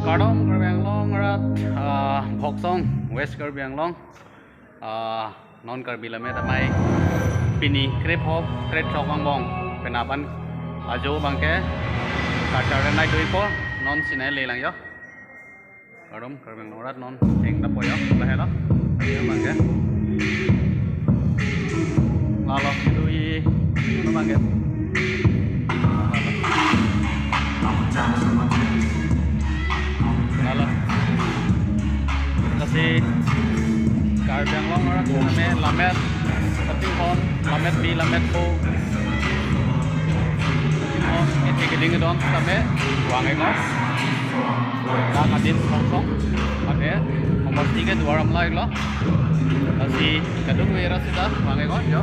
Cardom Karbi Anglong rat Bhoksong West Karbi Anglong non Karbi Lamet amai Pini Krep Hop Krep Chokang Bong Penapan Ajo Bangke Kacaran Nai Doi Po non Sinai Lelang Yo Cardom Karbi Anglong rat non Eng Dapo Yo Lahir Lo Ajo Bangke Lalu Doi No Bangke Lalu Kasi Karbi Anglong rat Name Lamet Tapi Hon Lamet Bi Lamet Po Ini keding don Kame Wang Engos Dah kadin Song Makanya Nomor 3 dua orang lagi lo Kasi Kadung Wira sudah Wang Engos yo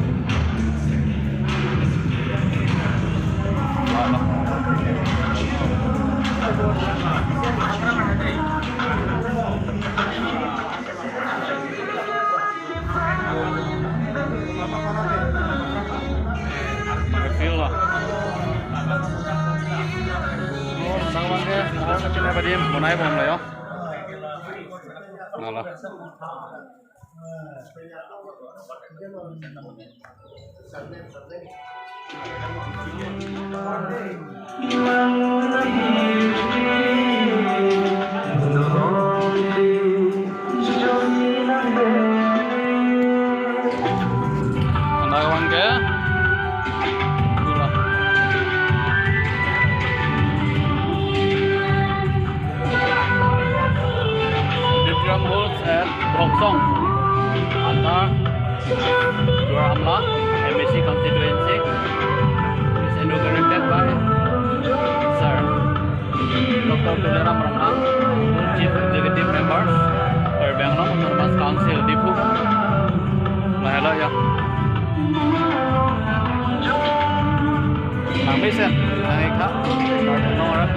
Lalu feel lah. Oh, sangat ke, mau kecil apa dia? Mau naik bom lah yo. Malah. Anak kawan ke? Drum holds at Bhoksong antar Dua Amla MSC constituency is inaugurated by Sir Dr. Tulera Ramlan, Chief Executive Members Karbi Anglong Autonomous Council Dipu Lahela ya Nang Bisen Nang Ika Karbi Anglong